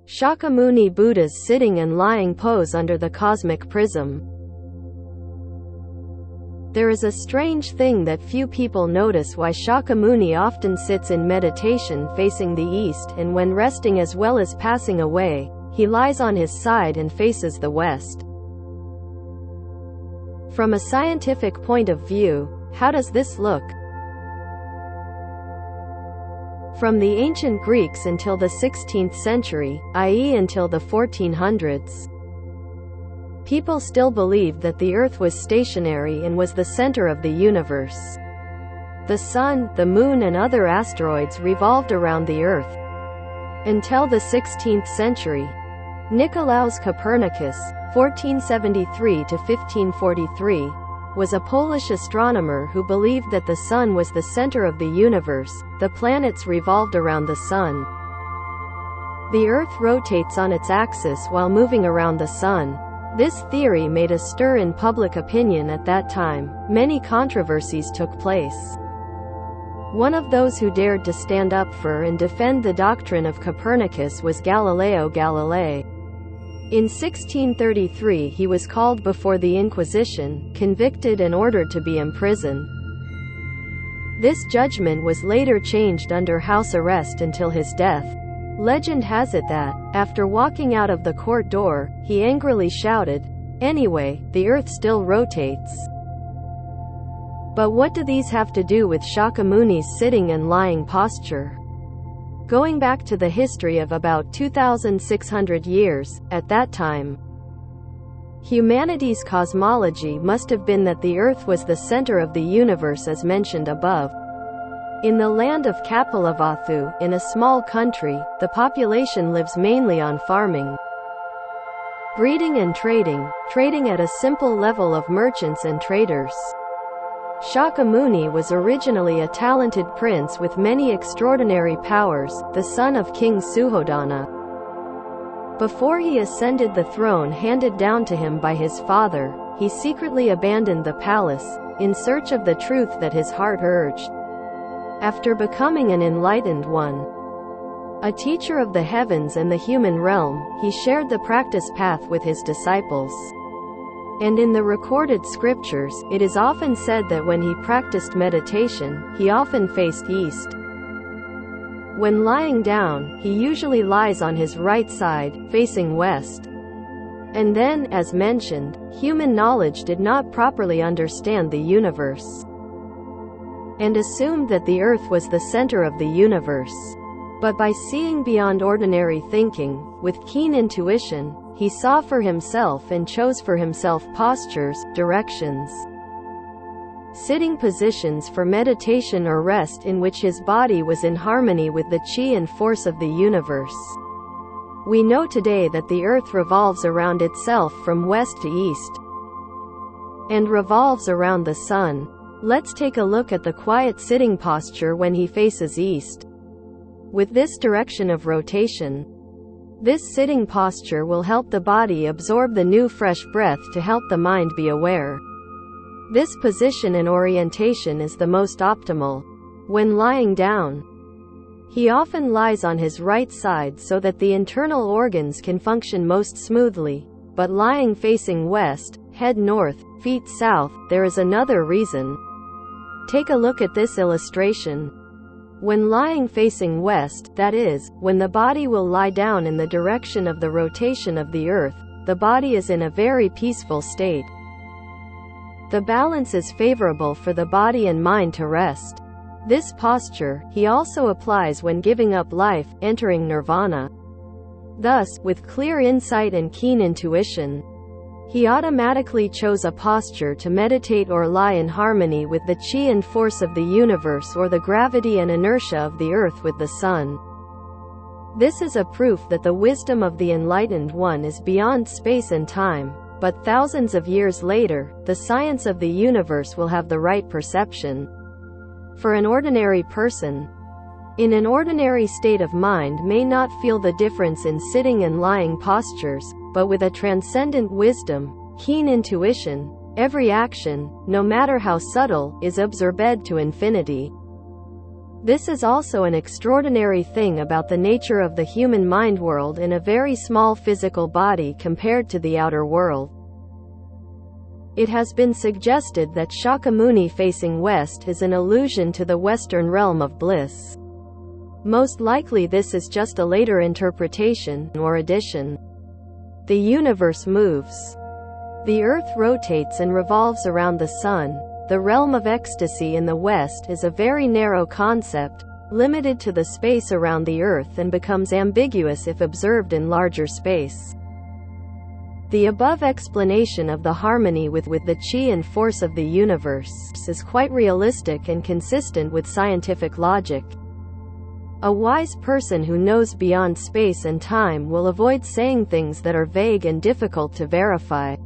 Shakyamuni Buddha's sitting and lying pose under the cosmic prism. There is a strange thing that few people notice: why Shakyamuni often sits in meditation facing the east, and when resting as well as passing away, he lies on his side and faces the west. From a scientific point of view, how does this look? From the ancient Greeks until the 16th century, i.e. until the 1400s, people still believed that the Earth was stationary and was the center of the universe. The Sun, the Moon and other asteroids revolved around the Earth. Until the 16th century, Nicolaus Copernicus (1473 to 1543) was a Polish astronomer who believed that the Sun was the center of the universe. The planets revolved around the Sun. The Earth rotates on its axis while moving around the Sun. This theory made a stir in public opinion at that time. Many controversies took place. One of those who dared to stand up for and defend the doctrine of Copernicus was Galileo Galilei. In 1633 he was called before the Inquisition, convicted and ordered to be imprisoned. This judgment was later changed under house arrest until his death. Legend has it that, after walking out of the court door, he angrily shouted, "Anyway, the Earth still rotates." But what do these have to do with Shakyamuni's sitting and lying posture? Going back to the history of about 2,600 years, at that time, humanity's cosmology must have been that the Earth was the center of the universe as mentioned above. In the land of Kapilavatthu, in a small country, the population lives mainly on farming, breeding and trading at a simple level of merchants and traders. Shakyamuni was originally a talented prince with many extraordinary powers, the son of King Suhodana. Before he ascended the throne handed down to him by his father, he secretly abandoned the palace, in search of the truth that his heart urged. After becoming an enlightened one, a teacher of the heavens and the human realm, he shared the practice path with his disciples. And in the recorded scriptures, it is often said that when he practiced meditation, he often faced east. When lying down, he usually lies on his right side, facing west. And then, as mentioned, human knowledge did not properly understand the universe, and assumed that the Earth was the center of the universe. But by seeing beyond ordinary thinking, with keen intuition, he saw for himself and chose for himself postures, directions, sitting positions for meditation or rest in which his body was in harmony with the chi and force of the universe. We know today that the Earth revolves around itself from west to east, and revolves around the Sun. Let's take a look at the quiet sitting posture when he faces east. With this direction of rotation, this sitting posture will help the body absorb the new fresh breath to help the mind be aware. This position and orientation is the most optimal. When lying down, he often lies on his right side so that the internal organs can function most smoothly. But lying facing west, head north, feet south, there is another reason. Take a look at this illustration. When lying facing west, that is, when the body will lie down in the direction of the rotation of the Earth, the body is in a very peaceful state. The balance is favorable for the body and mind to rest. This posture, he also applies when giving up life, entering nirvana. Thus, with clear insight and keen intuition, he automatically chose a posture to meditate or lie in harmony with the chi and force of the universe, or the gravity and inertia of the Earth with the Sun. This is a proof that the wisdom of the enlightened one is beyond space and time. But thousands of years later, the science of the universe will have the right perception. For an ordinary person, in an ordinary state of mind, may not feel the difference in sitting and lying postures, but with a transcendent wisdom, keen intuition, every action, no matter how subtle, is absorbed to infinity. This is also an extraordinary thing about the nature of the human mind world in a very small physical body compared to the outer world. It has been suggested that Shakyamuni facing west is an allusion to the Western realm of bliss. Most likely this is just a later interpretation, or addition. The universe moves. The earth rotates and revolves around the sun. The realm of ecstasy in the West is a very narrow concept, limited to the space around the earth, and becomes ambiguous if observed in larger space. The above explanation of the harmony with the chi and force of the universe is quite realistic and consistent with scientific logic. A wise person who knows beyond space and time will avoid saying things that are vague and difficult to verify.